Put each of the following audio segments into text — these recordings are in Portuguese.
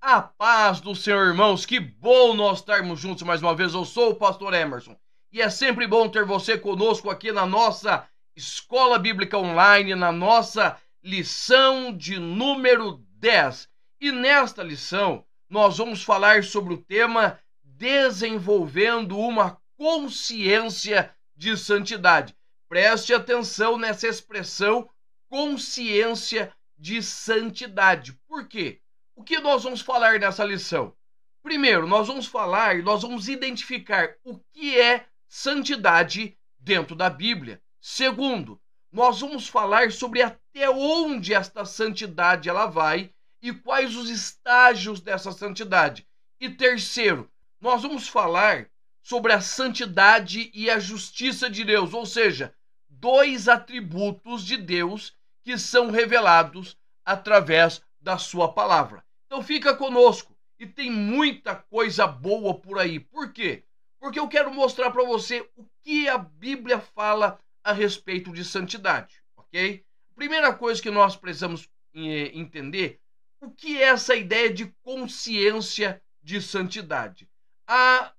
A paz do Senhor, irmãos, que bom nós estarmos juntos mais uma vez. Eu sou o pastor Emerson e é sempre bom ter você conosco aqui na nossa Escola Bíblica Online, na nossa lição de número 10. E nesta lição nós vamos falar sobre o tema desenvolvendo uma consciência de santidade. Preste atenção nessa expressão consciência de santidade. Por quê? O que nós vamos falar nessa lição? Primeiro, nós vamos identificar o que é santidade dentro da Bíblia. Segundo, nós vamos falar sobre até onde esta santidade ela vai e quais os estágios dessa santidade. E terceiro, nós vamos falar sobre a santidade e a justiça de Deus, ou seja, dois atributos de Deus que são revelados através da sua palavra. Então fica conosco e tem muita coisa boa por aí. Por quê? Porque eu quero mostrar para você o que a Bíblia fala a respeito de santidade, ok? Primeira coisa que nós precisamos entender, o que é essa ideia de consciência de santidade?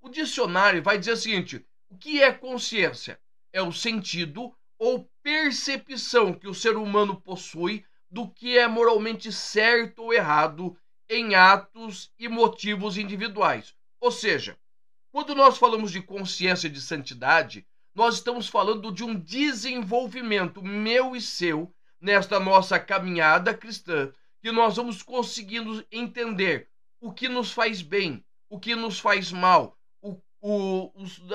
O dicionário vai dizer o seguinte: o que é consciência? É o sentido ou percepção que o ser humano possui do que é moralmente certo ou errado em atos e motivos individuais. Ou seja, quando nós falamos de consciência de santidade, nós estamos falando de um desenvolvimento meu e seu nesta nossa caminhada cristã, que nós vamos conseguindo entender o que nos faz bem, o que nos faz mal,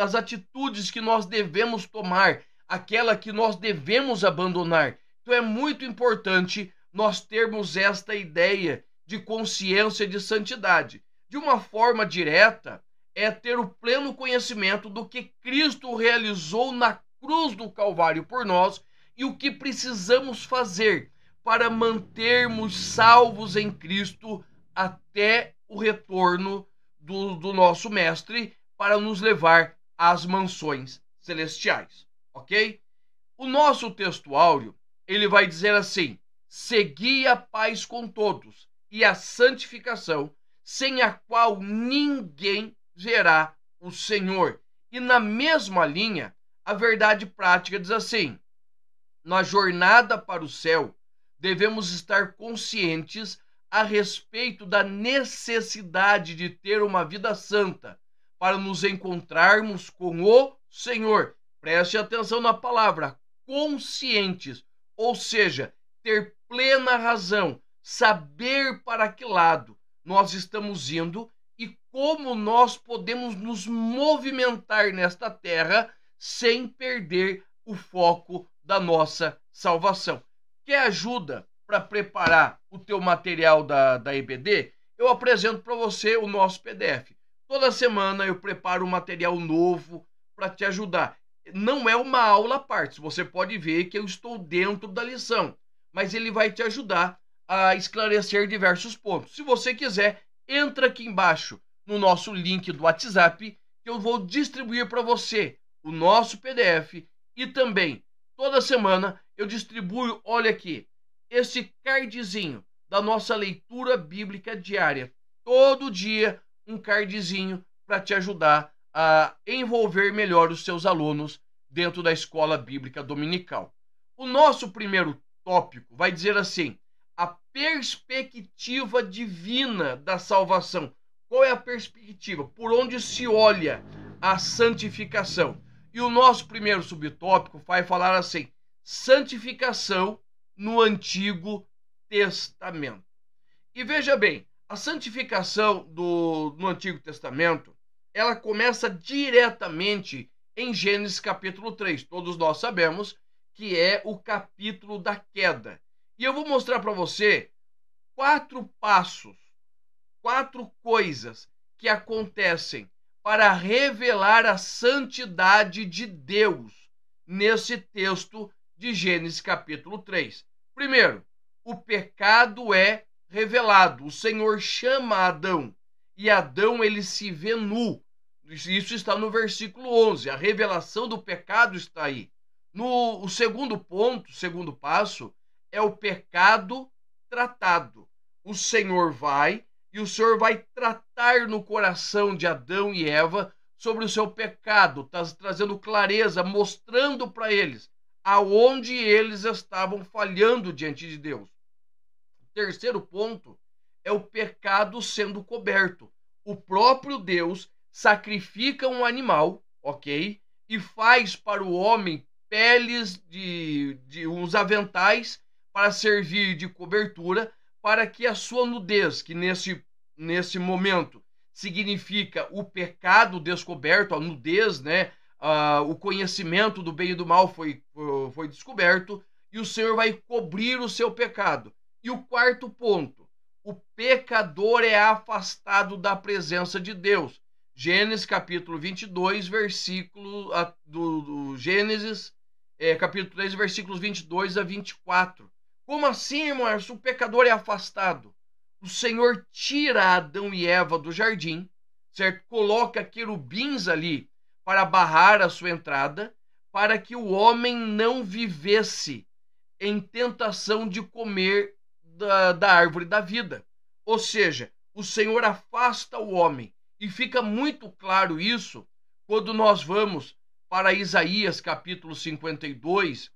as atitudes que nós devemos tomar, aquela que nós devemos abandonar. Então é muito importante nós termos esta ideia de consciência de santidade. De uma forma direta, é ter o pleno conhecimento do que Cristo realizou na cruz do Calvário por nós e o que precisamos fazer para mantermos salvos em Cristo até o retorno do nosso Mestre para nos levar às mansões celestiais, ok? O nosso texto áureo, ele vai dizer assim: segui a paz com todos e a santificação, sem a qual ninguém verá o Senhor. E na mesma linha, a verdade prática diz assim: na jornada para o céu, devemos estar conscientes a respeito da necessidade de ter uma vida santa para nos encontrarmos com o Senhor. Preste atenção na palavra conscientes, ou seja, ter plena razão, saber para que lado nós estamos indo e como nós podemos nos movimentar nesta terra sem perder o foco da nossa salvação. Quer ajuda para preparar o teu material da EBD? Eu apresento para você o nosso PDF. Toda semana eu preparo um material novo para te ajudar. Não é uma aula à parte, você pode ver que eu estou dentro da lição, mas ele vai te ajudar a esclarecer diversos pontos. Se você quiser, entra aqui embaixo no nosso link do WhatsApp, que eu vou distribuir para você o nosso PDF e também, toda semana, eu distribuo, olha aqui, esse cardzinho da nossa leitura bíblica diária. Todo dia, um cardzinho para te ajudar a envolver melhor os seus alunos dentro da escola bíblica dominical. O nosso primeiro tópico vai dizer assim: a perspectiva divina da salvação. Qual é a perspectiva? Por onde se olha a santificação? E o nosso primeiro subtópico vai falar assim: santificação no Antigo Testamento. E veja bem, a santificação no Antigo Testamento, ela começa diretamente em Gênesis capítulo 3. Todos nós sabemos que é o capítulo da queda. E eu vou mostrar para você 4 passos, 4 coisas que acontecem para revelar a santidade de Deus nesse texto de Gênesis capítulo 3. Primeiro, o pecado é revelado. O Senhor chama Adão e Adão ele se vê nu. Isso está no versículo 11. A revelação do pecado está aí. O segundo ponto, o segundo passo, é o pecado tratado. O Senhor vai e o Senhor vai tratar no coração de Adão e Eva sobre o seu pecado, trazendo clareza, mostrando para eles aonde eles estavam falhando diante de Deus. O terceiro ponto é o pecado sendo coberto. O próprio Deus sacrifica um animal, ok? E faz para o homem peles de uns aventais para servir de cobertura, para que a sua nudez, que nesse momento significa o pecado descoberto, a nudez, né? O conhecimento do bem e do mal foi descoberto, e o Senhor vai cobrir o seu pecado. E o quarto ponto, o pecador é afastado da presença de Deus. Gênesis capítulo 22, versículo do Gênesis, capítulo 3, versículos 22 a 24. Como assim, irmão? O pecador é afastado. O Senhor tira Adão e Eva do jardim, certo? Coloca querubins ali para barrar a sua entrada, para que o homem não vivesse em tentação de comer da árvore da vida. Ou seja, o Senhor afasta o homem. E fica muito claro isso quando nós vamos para Isaías capítulo 52,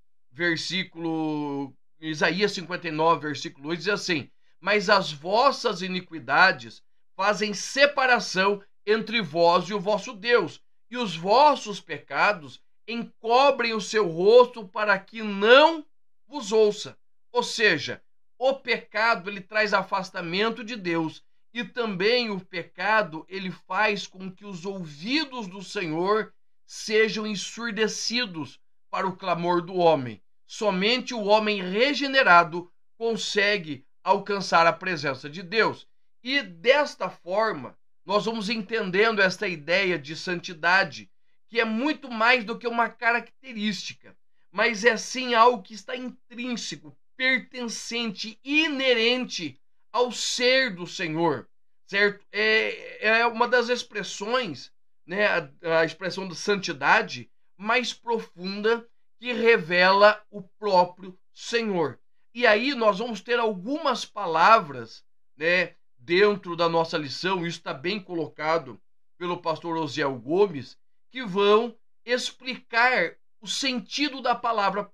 Isaías 59, versículo 8, diz assim: mas as vossas iniquidades fazem separação entre vós e o vosso Deus, e os vossos pecados encobrem o seu rosto para que não vos ouça. Ou seja, o pecado ele traz afastamento de Deus, e também o pecado ele faz com que os ouvidos do Senhor sejam ensurdecidos para o clamor do homem. Somente o homem regenerado consegue alcançar a presença de Deus. E desta forma, nós vamos entendendo esta ideia de santidade, que é muito mais do que uma característica, mas é sim algo que está intrínseco, pertencente, inerente ao ser do Senhor, certo? É uma das expressões, né, a expressão da santidade mais profunda que revela o próprio Senhor. E aí nós vamos ter algumas palavras, né, dentro da nossa lição, isso está bem colocado pelo pastor Osiel Gomes, que vão explicar o sentido da palavra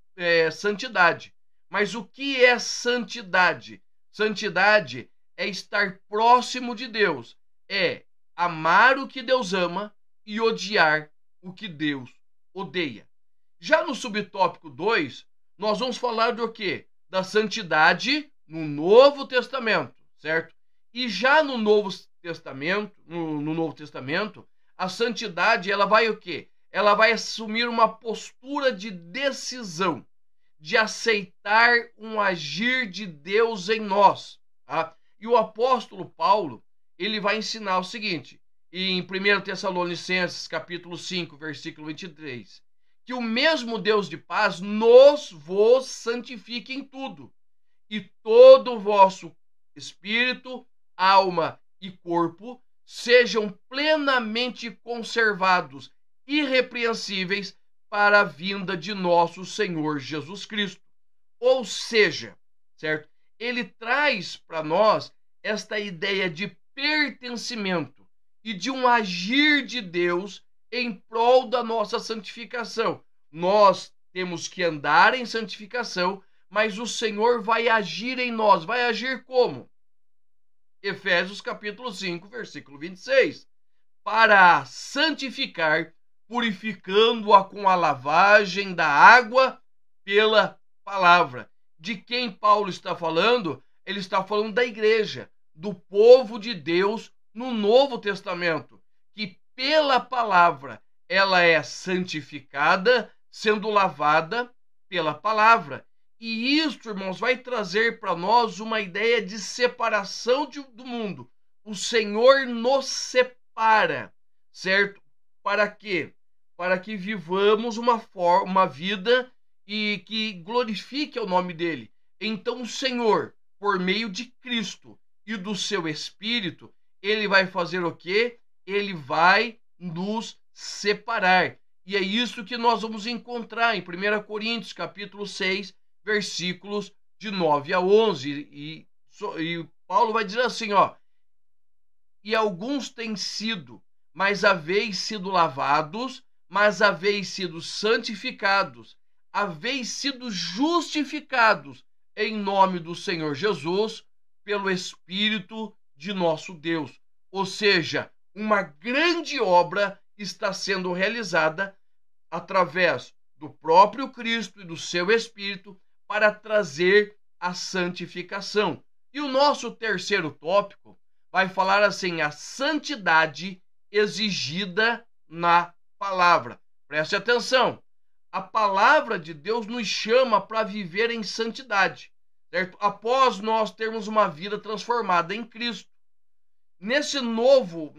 santidade. Mas o que é santidade? Santidade é estar próximo de Deus, é amar o que Deus ama e odiar o que Deus odeia. Já no subtópico 2, nós vamos falar do quê? Da santidade no Novo Testamento, certo? E já no Novo Testamento, a santidade ela vai o quê? Ela vai assumir uma postura de decisão, de aceitar um agir de Deus em nós, tá? E o apóstolo Paulo, ele vai ensinar o seguinte, em 1 Tessalonicenses, capítulo 5, versículo 23, que o mesmo Deus de paz vos santifique em tudo, e todo o vosso espírito, alma e corpo sejam plenamente conservados, irrepreensíveis, para a vinda de nosso Senhor Jesus Cristo. Ou seja, certo? Ele traz para nós esta ideia de pertencimento e de um agir de Deus em prol da nossa santificação. Nós temos que andar em santificação, mas o Senhor vai agir em nós. Vai agir como? Efésios capítulo 5, versículo 26. Para santificar, purificando-a com a lavagem da água pela palavra. De quem Paulo está falando? Ele está falando da igreja, do povo de Deus no Novo Testamento, que pela palavra ela é santificada, sendo lavada pela palavra. E isso, irmãos, vai trazer para nós uma ideia de separação do mundo. O Senhor nos separa, certo? Para quê? Para que vivamos uma vida e que glorifique o nome dele. Então o Senhor, por meio de Cristo e do seu Espírito, ele vai fazer o quê? Ele vai nos separar. E é isso que nós vamos encontrar em 1 Coríntios, capítulo 6, versículos de 9 a 11. E Paulo vai dizer assim, ó, e alguns têm sido, mas haveis sido lavados, mas haveis sido santificados, haveis sido justificados em nome do Senhor Jesus, pelo Espírito de nosso Deus. Ou seja, uma grande obra está sendo realizada através do próprio Cristo e do seu Espírito para trazer a santificação. E o nosso terceiro tópico vai falar assim: a santidade exigida na palavra. Preste atenção. A palavra de Deus nos chama para viver em santidade, certo? Após nós termos uma vida transformada em Cristo. Nesse novo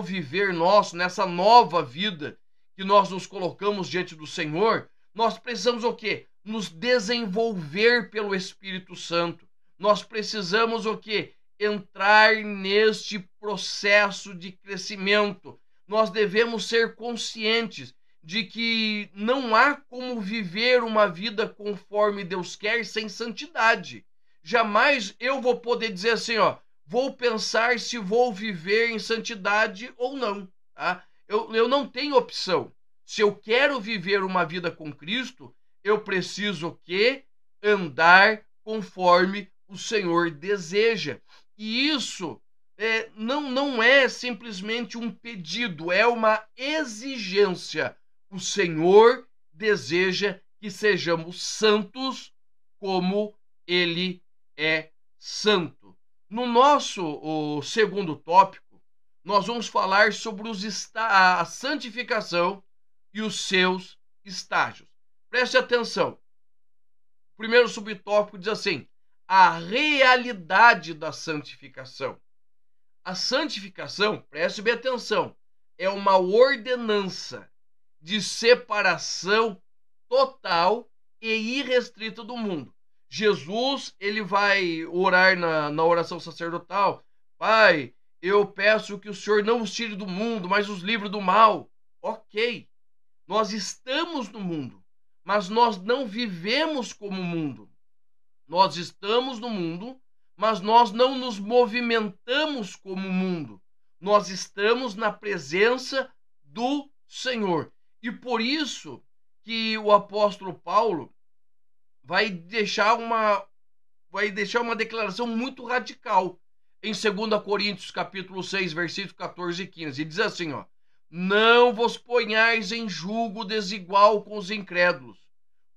viver nosso, nessa nova vida que nós nos colocamos diante do Senhor, nós precisamos o quê? Nos desenvolver pelo Espírito Santo. Nós precisamos o quê? Entrar neste processo de crescimento. Nós devemos ser conscientes de que não há como viver uma vida conforme Deus quer sem santidade. Jamais eu vou poder dizer assim, vou pensar se vou viver em santidade ou não. Tá? Eu não tenho opção. Se eu quero viver uma vida com Cristo, eu preciso que andar conforme o Senhor deseja. E isso não é simplesmente um pedido, é uma exigência. O Senhor deseja que sejamos santos como Ele é santo. No nosso segundo tópico, nós vamos falar sobre a santificação e os seus estágios. Preste atenção. O primeiro subtópico diz assim: a realidade da santificação. A santificação, preste bem atenção, é uma ordenança de separação total e irrestrita do mundo. Jesus, ele vai orar na oração sacerdotal: Pai, eu peço que o Senhor não os tire do mundo, mas os livre do mal. Ok, nós estamos no mundo, mas nós não vivemos como o mundo. Nós estamos no mundo, mas nós não nos movimentamos como o mundo. Nós estamos na presença do Senhor. E por isso que o apóstolo Paulo vai deixar uma declaração muito radical em 2 Coríntios capítulo 6, versículos 14 e 15. E diz assim, não vos ponhais em julgo desigual com os incrédulos,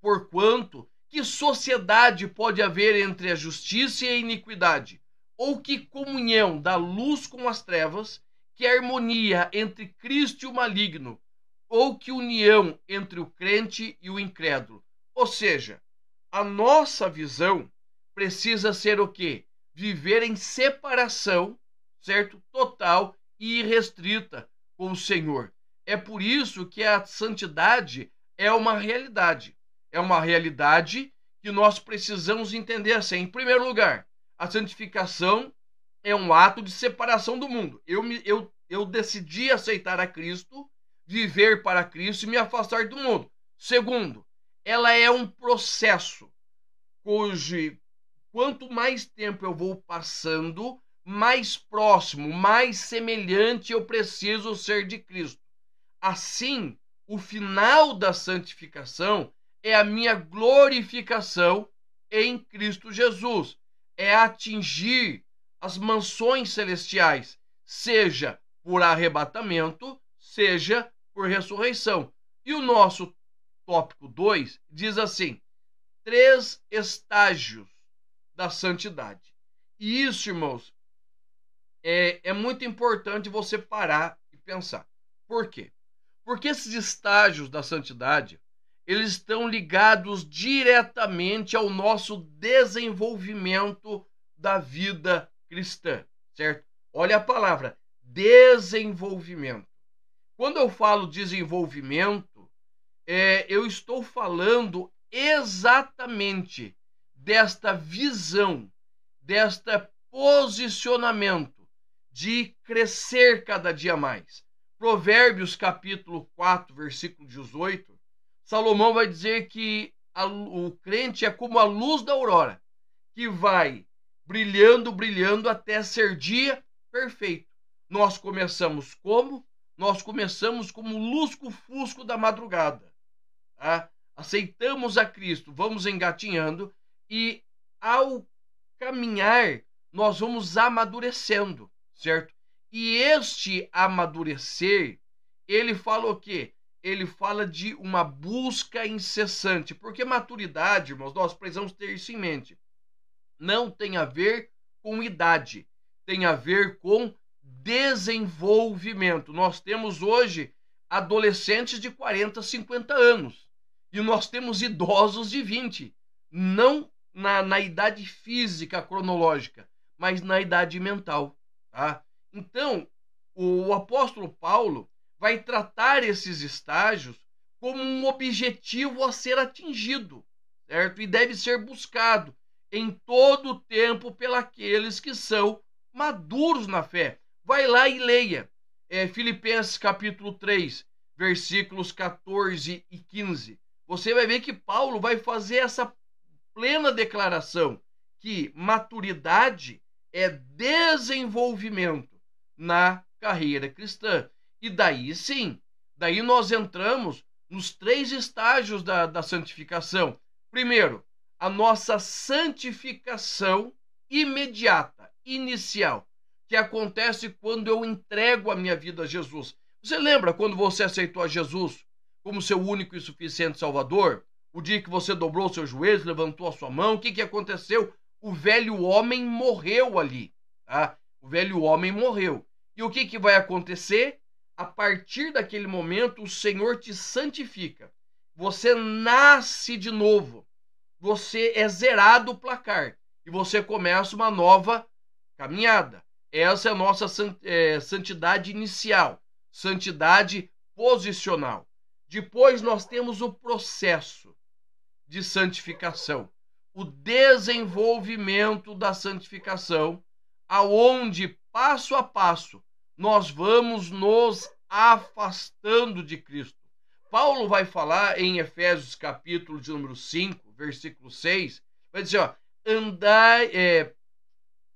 porquanto que sociedade pode haver entre a justiça e a iniquidade? Ou que comunhão da luz com as trevas? Que harmonia entre Cristo e o maligno? Ou que união entre o crente e o incrédulo? Ou seja, a nossa visão precisa ser o quê? Viver em separação, certo? Total e irrestrita com o Senhor. É por isso que a santidade é uma realidade. É uma realidade que nós precisamos entender assim. Em primeiro lugar, a santificação é um ato de separação do mundo. Eu decidi aceitar a Cristo, viver para Cristo e me afastar do mundo. Segundo, ela é um processo cujo quanto mais tempo eu vou passando, mais próximo, mais semelhante eu preciso ser de Cristo. Assim, o final da santificação é a minha glorificação em Cristo Jesus. É atingir as mansões celestiais, seja por arrebatamento, seja por ressurreição. E o nosso tópico 2 diz assim: 3 estágios da santidade. E isso, irmãos, é muito importante você parar e pensar. Por quê? Porque esses estágios da santidade, eles estão ligados diretamente ao nosso desenvolvimento da vida cristã, certo? Olha a palavra, desenvolvimento. Quando eu falo desenvolvimento, eu estou falando exatamente desta visão, desta posicionamento de crescer cada dia mais. Provérbios capítulo 4, versículo 18, Salomão vai dizer que o crente é como a luz da aurora, que vai brilhando, brilhando até ser dia perfeito. Nós começamos como? Nós começamos como lusco-fusco da madrugada. Tá? Aceitamos a Cristo, vamos engatinhando e ao caminhar nós vamos amadurecendo, certo? E este amadurecer, ele fala o quê? Ele fala de uma busca incessante, porque maturidade, irmãos, nós precisamos ter isso em mente. Não tem a ver com idade, tem a ver com desenvolvimento. Nós temos hoje adolescentes de 40, 50 anos e nós temos idosos de 20, não na idade física cronológica, mas na idade mental, tá? Então, o apóstolo Paulo vai tratar esses estágios como um objetivo a ser atingido, certo? E deve ser buscado em todo o tempo pelos que são maduros na fé. Vai lá e leia Filipenses capítulo 3, versículos 14 e 15. Você vai ver que Paulo vai fazer essa plena declaração que maturidade é desenvolvimento na carreira cristã. E daí sim, daí nós entramos nos 3 estágios da santificação. Primeiro, a nossa santificação imediata, inicial, que acontece quando eu entrego a minha vida a Jesus. Você lembra quando você aceitou a Jesus como seu único e suficiente Salvador? O dia que você dobrou seus joelhos, levantou a sua mão, o que aconteceu? O velho homem morreu ali, tá? O velho homem morreu. E o que vai acontecer? A partir daquele momento, o Senhor te santifica. Você nasce de novo. Você é zerado o placar. E você começa uma nova caminhada. Essa é a nossa santidade inicial. Santidade posicional. Depois nós temos o processo de santificação. O desenvolvimento da santificação, aonde, passo a passo, nós vamos nos afastando de Cristo. Paulo vai falar em Efésios capítulo de número 5, versículo 6, vai dizer, ó, andai,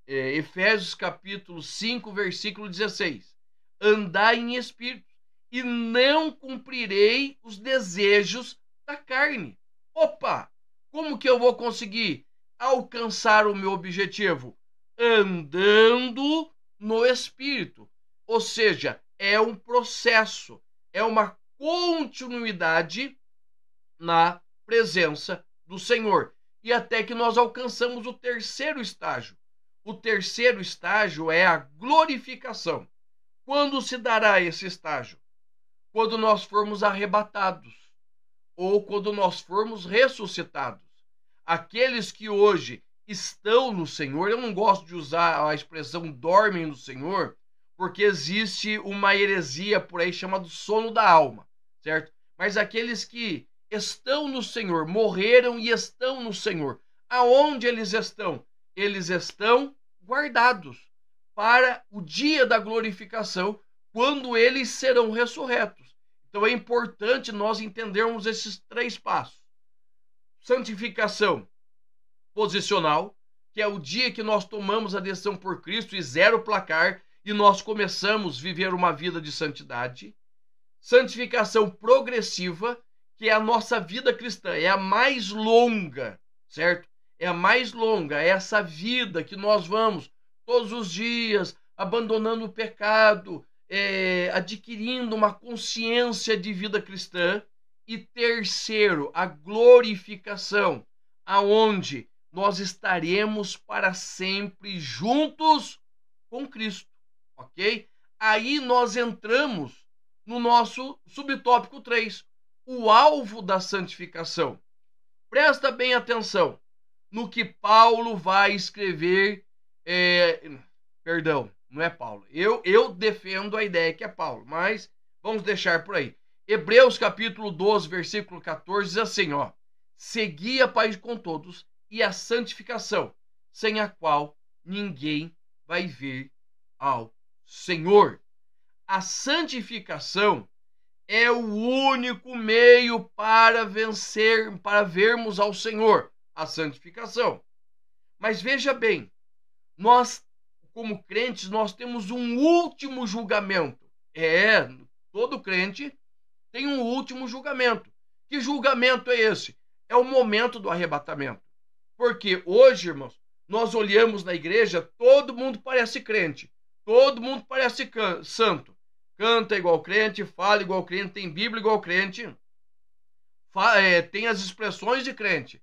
Efésios capítulo 5, versículo 16, andai em espírito e não cumprirei os desejos da carne. Opa, como que eu vou conseguir alcançar o meu objetivo? Andando no espírito. Ou seja, é um processo, é uma continuidade na presença do Senhor. E até que nós alcançamos o 3º estágio. O 3º estágio é a glorificação. Quando se dará esse estágio? Quando nós formos arrebatados ou quando nós formos ressuscitados. Aqueles que hoje estão no Senhor, eu não gosto de usar a expressão dormem no Senhor, porque existe uma heresia por aí chamada sono da alma, certo? Mas aqueles que estão no Senhor, morreram e estão no Senhor, aonde eles estão? Eles estão guardados para o dia da glorificação, quando eles serão ressurretos. Então é importante nós entendermos esses 3 passos. Santificação posicional, que é o dia que nós tomamos a decisão por Cristo e zero placar, e nós começamos a viver uma vida de santidade. Santificação progressiva, que é a nossa vida cristã, é a mais longa, certo? É a mais longa, é essa vida que nós vamos todos os dias abandonando o pecado, adquirindo uma consciência de vida cristã. E terceiro, a glorificação, aonde nós estaremos para sempre juntos com Cristo, ok? Aí nós entramos no nosso subtópico 3, o alvo da santificação. Presta bem atenção no que Paulo vai escrever, perdão, não é Paulo. Eu defendo a ideia que é Paulo, mas vamos deixar por aí. Hebreus capítulo 12, versículo 14, diz assim, ó, segui a paz com todos e a santificação, sem a qual ninguém vai ver ao Senhor. A santificação é o único meio para vencer, para vermos ao Senhor, a santificação. Mas veja bem, como crentes, nós temos um último julgamento. Todo crente tem um último julgamento. Que julgamento é esse? É o momento do arrebatamento. Porque hoje, irmãos, nós olhamos na igreja, todo mundo parece crente. Todo mundo parece santo. Canta igual crente, fala igual crente, tem Bíblia igual crente. Tem as expressões de crente.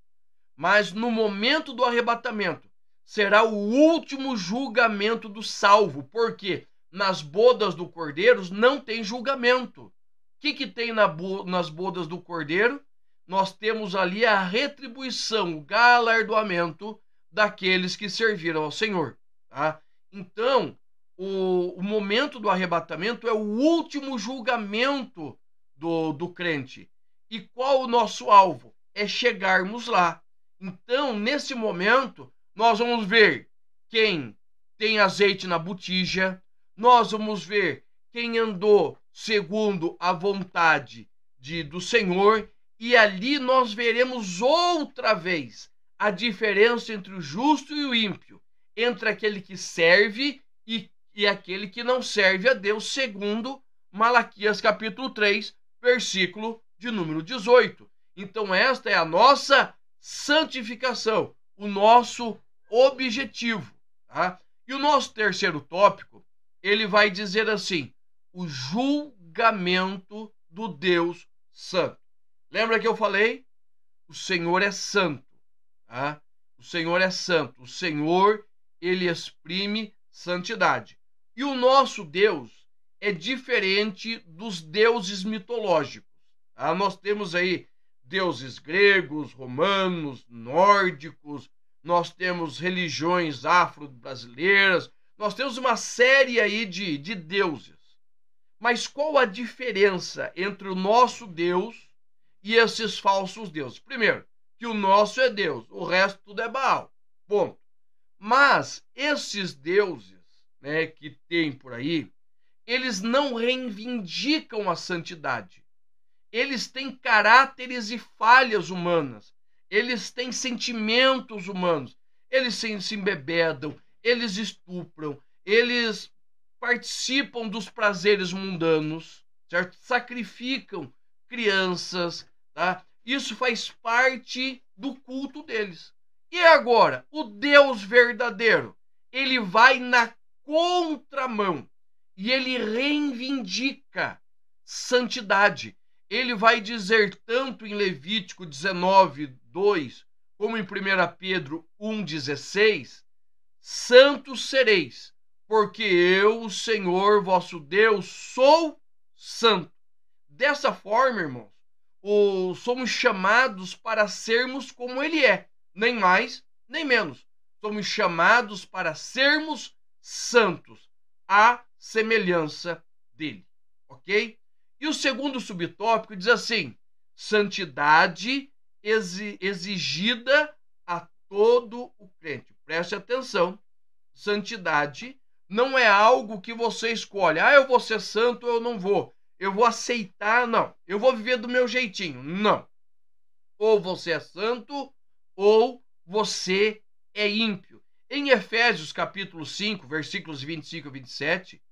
Mas no momento do arrebatamento, será o último julgamento do salvo. Porque nas bodas do Cordeiro não tem julgamento. O que tem nas bodas do Cordeiro? Nós temos ali a retribuição, o galardoamento daqueles que serviram ao Senhor. Tá? Então, o momento do arrebatamento é o último julgamento do crente. E qual o nosso alvo? É chegarmos lá. Então, nesse momento, nós vamos ver quem tem azeite na botija, nós vamos ver quem andou segundo a vontade do Senhor, e ali nós veremos outra vez a diferença entre o justo e o ímpio, entre aquele que serve e aquele que não serve a Deus, segundo Malaquias capítulo 3, versículo de número 18. Então esta é a nossa santificação, o nosso objetivo. Tá? E o nosso terceiro tópico, ele vai dizer assim, o julgamento do Deus Santo. Lembra que eu falei? O Senhor é santo. Tá? O Senhor é santo. O Senhor, ele exprime santidade. E o nosso Deus é diferente dos deuses mitológicos. Tá? Nós temos aí deuses gregos, romanos, nórdicos, nós temos religiões afro-brasileiras, nós temos uma série aí de deuses. Mas qual a diferença entre o nosso Deus e esses falsos deuses? Primeiro, que o nosso é Deus, o resto tudo é Baal. Ponto. Mas esses deuses, né, que tem por aí, eles não reivindicam a santidade. Eles têm caráteres e falhas humanas. Eles têm sentimentos humanos. Eles se embebedam, eles estupram, eles participam dos prazeres mundanos, certo? Sacrificam crianças, tá? Isso faz parte do culto deles. E agora, o Deus verdadeiro, ele vai na contramão e ele reivindica santidade. Ele vai dizer tanto em Levítico 19, 2, como em 1 Pedro 1,16, santos sereis, porque eu, o Senhor vosso Deus, sou santo. Dessa forma, irmãos, somos chamados para sermos como ele é, nem mais, nem menos. Somos chamados para sermos santos, à semelhança dele, ok? E o segundo subtópico diz assim, santidade exigida a todo o crente. Preste atenção, santidade não é algo que você escolhe. Eu vou ser santo ou eu não vou. Eu vou aceitar, não. Eu vou viver do meu jeitinho. Não. Ou você é santo ou você é ímpio. Em Efésios capítulo 5, versículos 25 e 27,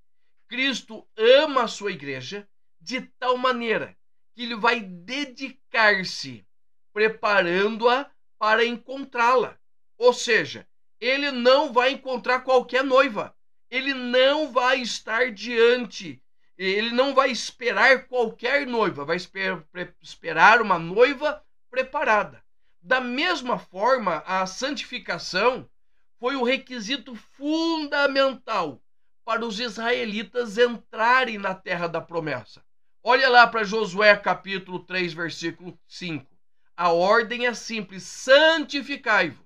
Cristo ama a sua igreja de tal maneira que ele vai dedicar-se preparando-a para encontrá-la. Ou seja, ele não vai encontrar qualquer noiva. Ele não vai estar diante, ele não vai esperar qualquer noiva, vai esperar uma noiva preparada. Da mesma forma, a santificação foi o requisito fundamental para os israelitas entrarem na terra da promessa. Olha lá para Josué capítulo 3, versículo 5. A ordem é simples, santificai-vos,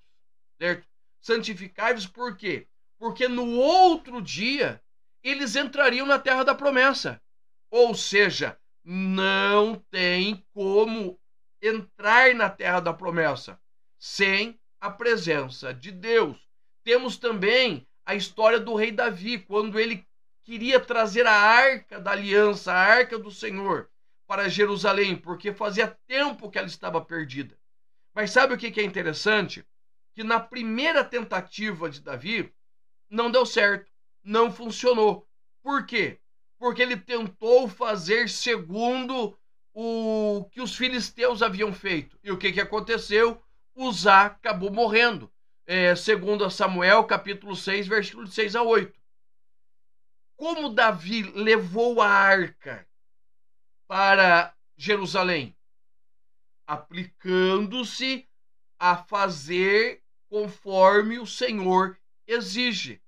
certo? Santificai-vos por quê? Porque no outro dia eles entrariam na terra da promessa. Ou seja, não tem como entrar na terra da promessa sem a presença de Deus. Temos também a história do rei Davi, quando ele queria trazer a arca da aliança, a arca do Senhor, para Jerusalém, porque fazia tempo que ela estava perdida. Mas sabe o que é interessante? Que na primeira tentativa de Davi, não deu certo, não funcionou. Por quê? Porque ele tentou fazer segundo o que os filisteus haviam feito. E o que aconteceu? Uzá acabou morrendo. Segundo Samuel, capítulo 6, versículo de 6 a 8. Como Davi levou a arca para Jerusalém? Aplicando-se a fazer conforme o Senhor exige.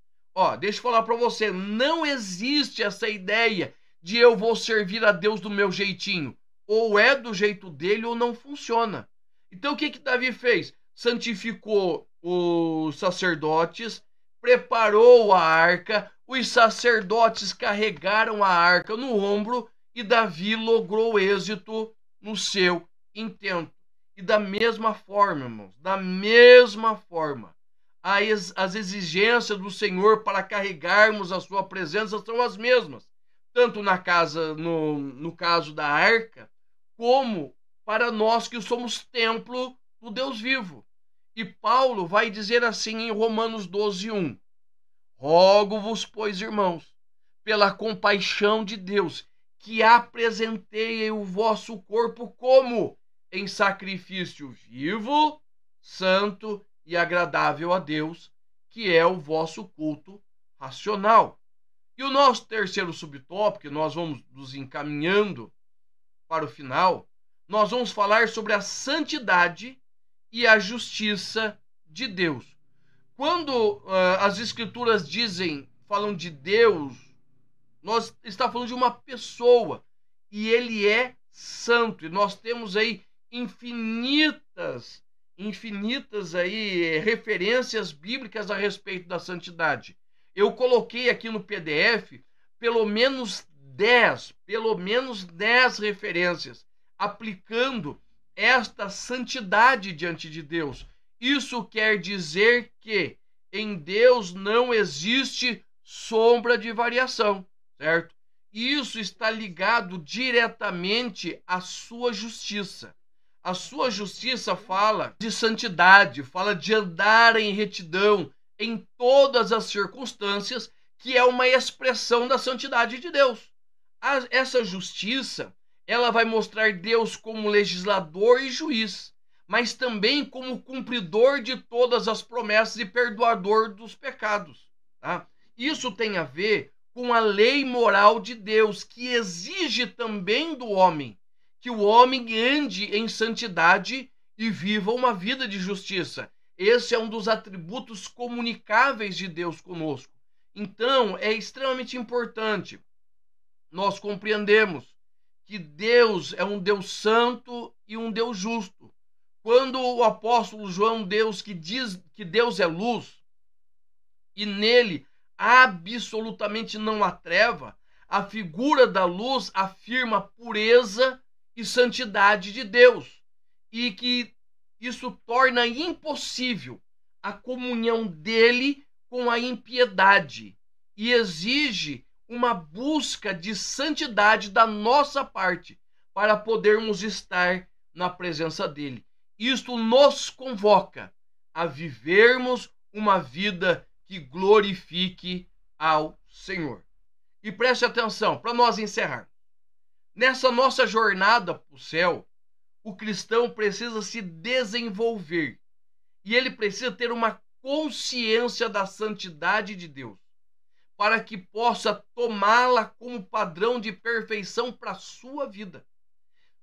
Deixa eu falar para você, não existe essa ideia de eu vou servir a Deus do meu jeitinho. Ou é do jeito dele ou não funciona. Então o que Davi fez? Santificou os sacerdotes, preparou a arca, os sacerdotes carregaram a arca no ombro e Davi logrou êxito no seu intento. E da mesma forma, irmãos, da mesma forma, as exigências do Senhor para carregarmos a sua presença são as mesmas, tanto no caso da arca, como para nós que somos templo do Deus vivo. E Paulo vai dizer assim em Romanos 12:1: rogo-vos, pois, irmãos, pela compaixão de Deus, que apresentei o vosso corpo como em sacrifício vivo, santo e agradável a Deus, que é o vosso culto racional. E o nosso terceiro subtópico, que nós vamos nos encaminhando para o final, nós vamos falar sobre a santidade e a justiça de Deus. Quando as escrituras falam de Deus, nós estamos falando de uma pessoa, e ele é santo, e nós temos aí infinitas aí referências bíblicas a respeito da santidade. Eu coloquei aqui no PDF pelo menos 10 referências aplicando esta santidade diante de Deus. Isso quer dizer que em Deus não existe sombra de variação, certo? Isso está ligado diretamente à sua justiça. A sua justiça fala de santidade, fala de andar em retidão em todas as circunstâncias, que é uma expressão da santidade de Deus. Essa justiça, ela vai mostrar Deus como legislador e juiz, mas também como cumpridor de todas as promessas e perdoador dos pecados. Tá? Isso tem a ver com a lei moral de Deus, que exige também do homem que o homem ande em santidade e viva uma vida de justiça. Esse é um dos atributos comunicáveis de Deus conosco. Então, é extremamente importante nós compreendermos que Deus é um Deus santo e um Deus justo. Quando o apóstolo João diz que Deus é luz e nele absolutamente não há treva, a figura da luz afirma a pureza e santidade de Deus, e que isso torna impossível a comunhão dele com a impiedade e exige uma busca de santidade da nossa parte para podermos estar na presença dele. Isto nos convoca a vivermos uma vida que glorifique ao Senhor. E preste atenção, para nós encerrar. Nessa nossa jornada para o céu, o cristão precisa se desenvolver e ele precisa ter uma consciência da santidade de Deus, para que possa tomá-la como padrão de perfeição para a sua vida.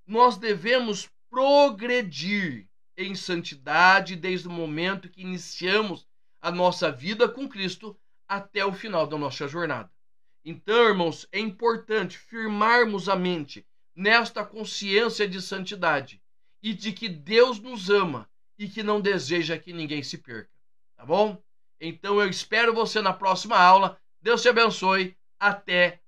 Nós devemos progredir em santidade desde o momento que iniciamos a nossa vida com Cristo até o final da nossa jornada. Então, irmãos, é importante firmarmos a mente nesta consciência de santidade e de que Deus nos ama e que não deseja que ninguém se perca, tá bom? Então eu espero você na próxima aula. Deus te abençoe. Até